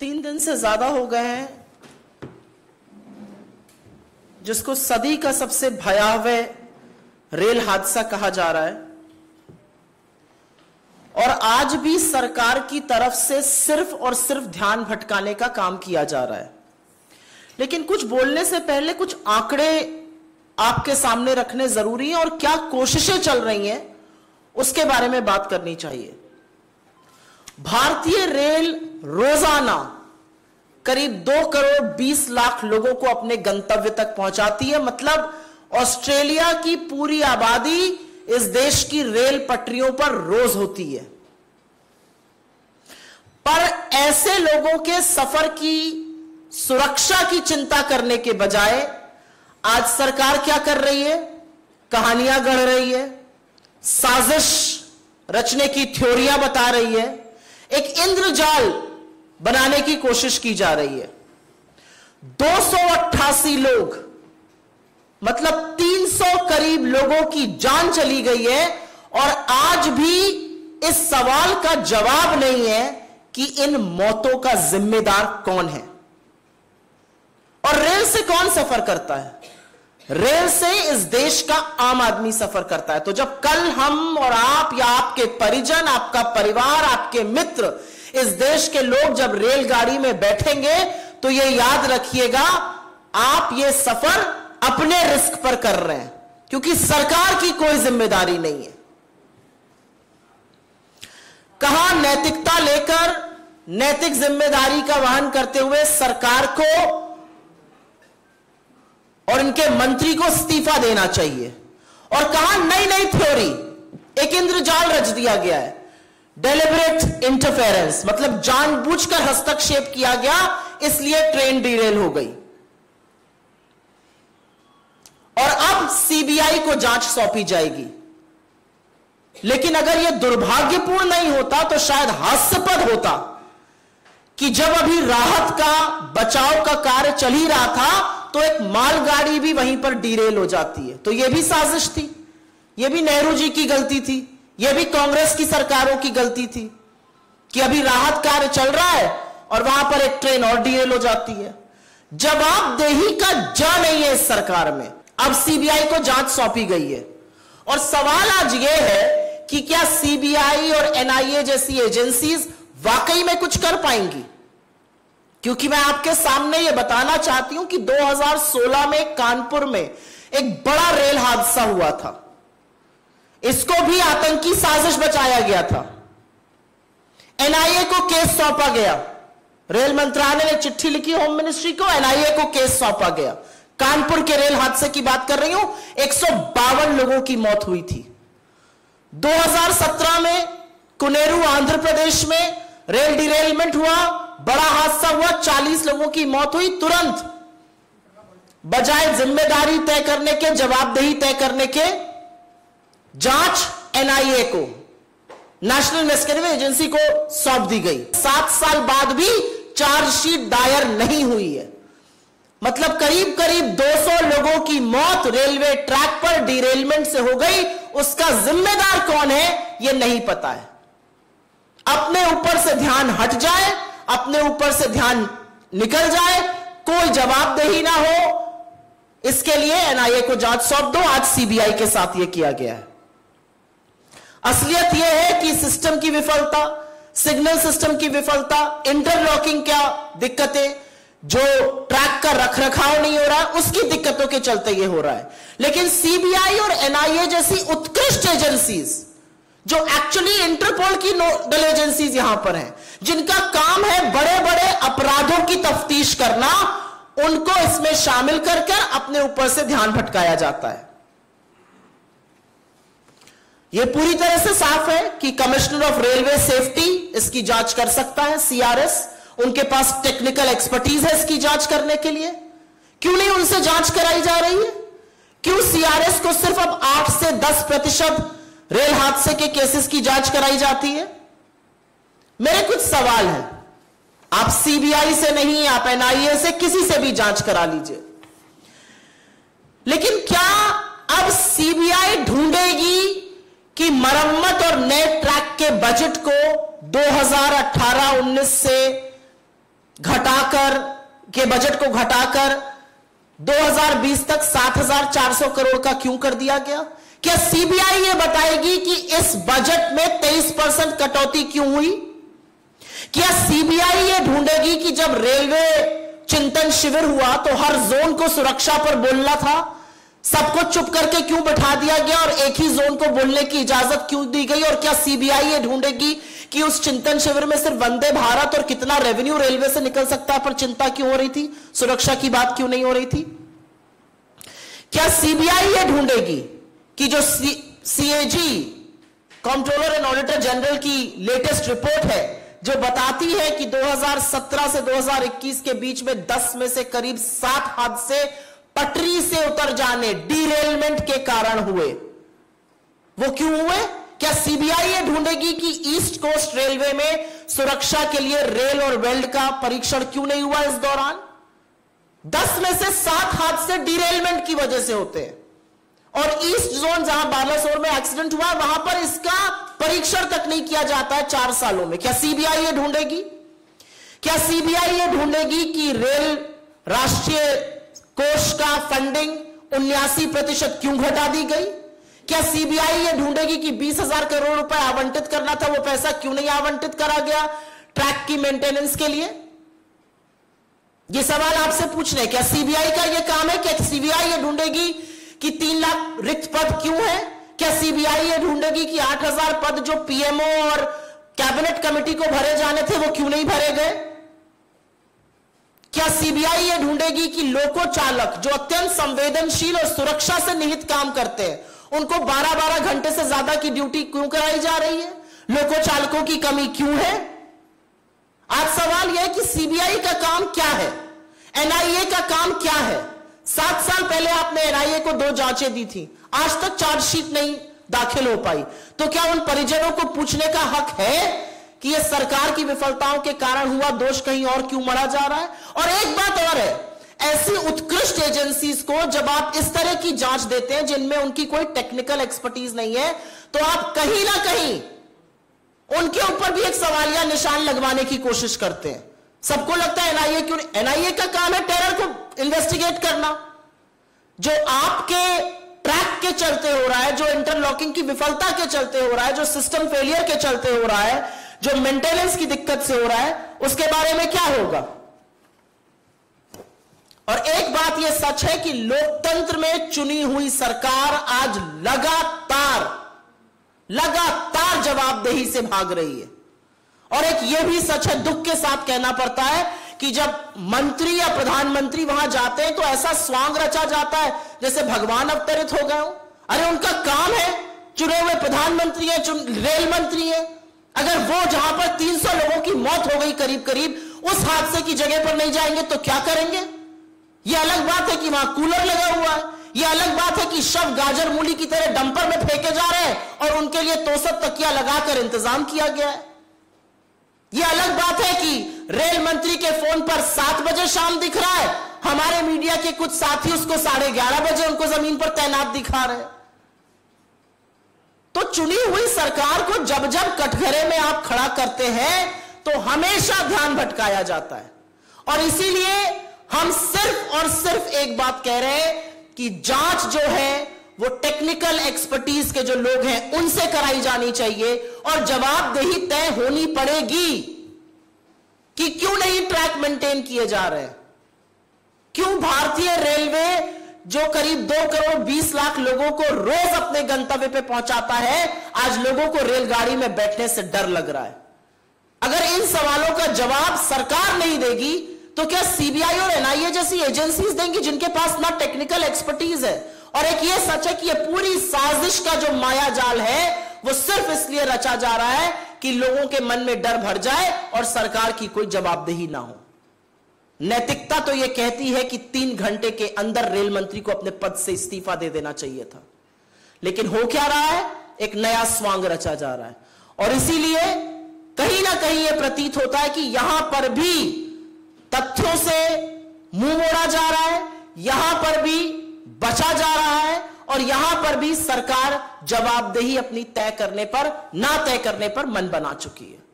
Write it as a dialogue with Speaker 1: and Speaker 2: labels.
Speaker 1: 3 दिन से ज्यादा हो गए हैं जिसको सदी का सबसे भयावह रेल हादसा कहा जा रहा है, और आज भी सरकार की तरफ से सिर्फ और सिर्फ ध्यान भटकाने का काम किया जा रहा है। लेकिन कुछ बोलने से पहले कुछ आंकड़े आपके सामने रखने जरूरी हैं और क्या कोशिशें चल रही हैं उसके बारे में बात करनी चाहिए। भारतीय रेल रोजाना करीब 2 करोड़ 20 लाख लोगों को अपने गंतव्य तक पहुंचाती है। मतलब ऑस्ट्रेलिया की पूरी आबादी इस देश की रेल पटरियों पर रोज होती है। पर ऐसे लोगों के सफर की सुरक्षा की चिंता करने के बजाय आज सरकार क्या कर रही है? कहानियां गढ़ रही है, साजिश रचने की थ्योरियां बता रही है, एक इंद्रजाल बनाने की कोशिश की जा रही है। 288 लोग, मतलब 300 करीब लोगों की जान चली गई है और आज भी इस सवाल का जवाब नहीं है कि इन मौतों का जिम्मेदार कौन है। और रेल से कौन सफर करता है? रेल से इस देश का आम आदमी सफर करता है। तो जब कल हम और आप या आपके परिजन, आपका परिवार, आपके मित्र, इस देश के लोग जब रेलगाड़ी में बैठेंगे तो यह याद रखिएगा, आप ये सफर अपने रिस्क पर कर रहे हैं, क्योंकि सरकार की कोई जिम्मेदारी नहीं है। कहां नैतिकता लेकर नैतिक जिम्मेदारी का वहन करते हुए सरकार को और इनके मंत्री को इस्तीफा देना चाहिए, और कहां नई नई थ्योरी, एक इंद्रजाल रच दिया गया है, डेलिबरेट इंटरफेरेंस, मतलब जानबूझकर हस्तक्षेप किया गया इसलिए ट्रेन डिरेल हो गई। और अब सीबीआई को जांच सौंपी जाएगी। लेकिन अगर यह दुर्भाग्यपूर्ण नहीं होता तो शायद हास्यास्पद होता कि जब अभी राहत का, बचाव का कार्य चल ही रहा था तो एक मालगाड़ी भी वहीं पर डिरेल हो जाती है। तो यह भी साजिश थी, यह भी नेहरू जी की गलती थी, यह भी कांग्रेस की सरकारों की गलती थी कि अभी राहत कार्य चल रहा है और वहां पर एक ट्रेन और डिरेल हो जाती है। जवाबदेही का जा नहीं है इस सरकार में। अब सीबीआई को जांच सौंपी गई है और सवाल आज यह है कि क्या सीबीआई और एनआईए जैसी एजेंसीज वाकई में कुछ कर पाएंगी? क्योंकि मैं आपके सामने यह बताना चाहती हूं कि 2016 में कानपुर में एक बड़ा रेल हादसा हुआ था। इसको भी आतंकी साजिश बचाया गया था। एनआईए को केस सौंपा गया, रेल मंत्रालय ने चिट्ठी लिखी होम मिनिस्ट्री को, एनआईए को केस सौंपा गया। कानपुर के रेल हादसे की बात कर रही हूं, 152 लोगों की मौत हुई थी। 2017 में कुनेरू आंध्र प्रदेश में रेल डिरेलमेंट हुआ, बड़ा हादसा हुआ, 40 लोगों की मौत हुई। तुरंत बजाय जिम्मेदारी तय करने के, जवाबदेही तय करने के, जांच एनआईए को, नेशनल इन्वेस्टिगेटिव एजेंसी को सौंप दी गई। 7 साल बाद भी चार्जशीट दायर नहीं हुई है। मतलब करीब करीब 200 लोगों की मौत रेलवे ट्रैक पर डिरेलमेंट से हो गई। उसका जिम्मेदार कौन है यह नहीं पता है। अपने ऊपर से ध्यान हट जाए, अपने ऊपर से ध्यान निकल जाए, कोई जवाबदेही ना हो, इसके लिए एनआईए को जांच सौंप दो। आज सीबीआई के साथ यह किया गया है। असलियत यह है कि सिस्टम की विफलता, सिग्नल सिस्टम की विफलता, इंटरलॉकिंग क्या दिक्कतें, जो ट्रैक का रखरखाव नहीं हो रहा, उसकी दिक्कतों के चलते यह हो रहा है। लेकिन सीबीआई और एनआईए जैसी उत्कृष्ट एजेंसीज, जो एक्चुअली इंटरपोल की नोडल एजेंसीज यहां पर हैं, जिनका काम है बड़े बड़े अपराधों की तफ्तीश करना, उनको इसमें शामिल कर अपने ऊपर से ध्यान भटकाया जाता है। यह पूरी तरह से साफ है कि कमिश्नर ऑफ रेलवे सेफ्टी इसकी जांच कर सकता है, सीआरएस, उनके पास टेक्निकल एक्सपर्टीज है इसकी जांच करने के लिए। क्यों नहीं उनसे जांच कराई जा रही है? क्यों सीआरएस को सिर्फ अब 8 से 10% रेल हादसे के केसेस की जांच कराई जाती है? मेरे कुछ सवाल हैं। आप सीबीआई से नहीं, आप एनआईए से, किसी से भी जांच करा लीजिए, लेकिन क्या अब सीबीआई ढूंढेगी कि मरम्मत और नए ट्रैक के बजट को 2018-19 से के बजट को घटाकर 2020 तक 7,400 करोड़ का क्यों कर दिया गया? क्या सीबीआई ये बताएगी कि इस बजट में 23% कटौती क्यों हुई? क्या सीबीआई ये ढूंढेगी कि जब रेलवे चिंतन शिविर हुआ तो हर जोन को सुरक्षा पर बोलना था, सबको चुप करके क्यों बैठा दिया गया और एक ही जोन को बोलने की इजाजत क्यों दी गई? और क्या सीबीआई ये ढूंढेगी कि उस चिंतन शिविर में सिर्फ वंदे भारत और कितना रेवेन्यू रेलवे से निकल सकता है पर चिंता क्यों हो रही थी, सुरक्षा की बात क्यों नहीं हो रही थी? क्या सीबीआई ये ढूंढेगी कि जो CAG controller and auditor general की लेटेस्ट रिपोर्ट है जो बताती है कि 2017 से 2021 के बीच में 10 में से करीब 7 हादसे पटरी से उतर जाने, डीरेलमेंट के कारण हुए, वो क्यों हुए? क्या सीबीआई ये ढूंढेगी कि ईस्ट कोस्ट रेलवे में सुरक्षा के लिए रेल और वेल्ड का परीक्षण क्यों नहीं हुआ इस दौरान? 10 में से 7 हादसे डीरेलमेंट की वजह से होते हैं और ईस्ट जोन जहां बालासोर में एक्सीडेंट हुआ वहां पर इसका परीक्षण तक नहीं किया जाता है 4 सालों में। क्या सीबीआई ये ढूंढेगी? क्या सीबीआई ये ढूंढेगी कि रेल राष्ट्रीय कोष का फंडिंग 79% क्यों घटा दी गई? क्या सीबीआई ये ढूंढेगी कि 20,000 करोड़ रुपए आवंटित करना था, वो पैसा क्यों नहीं आवंटित करा गया ट्रैक की मेंटेनेंस के लिए? ये सवाल आपसे पूछने, क्या सीबीआई का ये काम है? क्या सीबीआई ये ढूंढेगी कि 3 लाख रिक्त पद क्यों है? क्या सीबीआई ये ढूंढेगी कि 8,000 पद जो पीएमओ और कैबिनेट कमेटी को भरे जाने थे वो क्यों नहीं भरे गए? क्या सीबीआई ये ढूंढेगी कि लोको चालक जो अत्यंत संवेदनशील और सुरक्षा से निहित काम करते हैं उनको 12-12 घंटे से ज्यादा की ड्यूटी क्यों कराई जा रही है? लोको चालकों की कमी क्यों है? आज सवाल यह है कि सीबीआई का काम क्या है, एनआईए का काम क्या है? 7 साल पहले आपने एनआईए को 2 जांचें दी थी, आज तक चार्जशीट नहीं दाखिल हो पाई, तो क्या उन परिजनों को पूछने का हक है कि यह सरकार की विफलताओं के कारण हुआ, दोष कहीं और क्यों मढ़ा जा रहा है? और एक बात और है, ऐसी उत्कृष्ट एजेंसीज को जब आप इस तरह की जांच देते हैं जिनमें उनकी कोई टेक्निकल एक्सपर्टीज नहीं है, तो आप कहीं ना कहीं उनके ऊपर भी एक सवालिया निशान लगवाने की कोशिश करते हैं। सबको लगता है एनआईए क्यों? एनआईए का काम है टेरर को इन्वेस्टिगेट करना। जो आपके ट्रैक के चलते हो रहा है, जो इंटरलॉकिंग की विफलता के चलते हो रहा है, जो सिस्टम फेलियर के चलते हो रहा है, जो मेंटेनेंस की दिक्कत से हो रहा है, उसके बारे में क्या होगा? और एक बात यह सच है कि लोकतंत्र में चुनी हुई सरकार आज लगातार जवाबदेही से भाग रही है। और एक यह भी सच है, दुख के साथ कहना पड़ता है, कि जब मंत्री या प्रधानमंत्री वहां जाते हैं तो ऐसा स्वांग रचा जाता है जैसे भगवान अवतरित हो गए हो। अरे उनका काम है, चुने हुए प्रधानमंत्री है, रेल मंत्री है, अगर वो जहां पर 300 लोगों की मौत हो गई करीब करीब, उस हादसे की जगह पर नहीं जाएंगे तो क्या करेंगे? यह अलग बात है कि वहां कूलर लगा हुआ है, यह अलग बात है कि शव गाजर मूली की तरह डंपर में फेंके जा रहे हैं और उनके लिए तोसक तकिया लगाकर इंतजाम किया गया है। यह अलग बात है कि रेल मंत्री के फोन पर 7 बजे शाम दिख रहा है, हमारे मीडिया के कुछ साथी उसको 11:30 बजे उनको जमीन पर तैनात दिखा रहे हैं। तो चुनी हुई सरकार को जब जब कटघरे में आप खड़ा करते हैं तो हमेशा ध्यान भटकाया जाता है। और इसीलिए हम सिर्फ और सिर्फ एक बात कह रहे हैं कि जांच जो है वो टेक्निकल एक्सपर्टीज के जो लोग हैं उनसे कराई जानी चाहिए और जवाबदेही तय होनी पड़ेगी कि क्यों नहीं ट्रैक मेंटेन किए जा रहे हैं, क्यों भारतीय रेलवे जो करीब 2 करोड़ 20 लाख लोगों को रोज अपने गंतव्य पे पहुंचाता है, आज लोगों को रेलगाड़ी में बैठने से डर लग रहा है। अगर इन सवालों का जवाब सरकार नहीं देगी तो क्या सीबीआई और एनआईए जैसी एजेंसीज देंगी जिनके पास ना टेक्निकल एक्सपर्टीज है? और एक ये सच है कि ये पूरी साजिश का जो माया जाल है वो सिर्फ इसलिए रचा जा रहा है कि लोगों के मन में डर भर जाए और सरकार की कोई जवाबदेही ना हो। नैतिकता तो यह कहती है कि 3 घंटे के अंदर रेल मंत्री को अपने पद से इस्तीफा दे देना चाहिए था, लेकिन हो क्या रहा है? एक नया स्वांग रचा जा रहा है। और इसीलिए कहीं ना कहीं यह प्रतीत होता है कि यहां पर भी तथ्यों से मुंह मोड़ा जा रहा है, यहां पर भी बचा जा रहा है और यहां पर भी सरकार जवाबदेही अपनी तय करने पर ना तय करने पर मन बना चुकी है।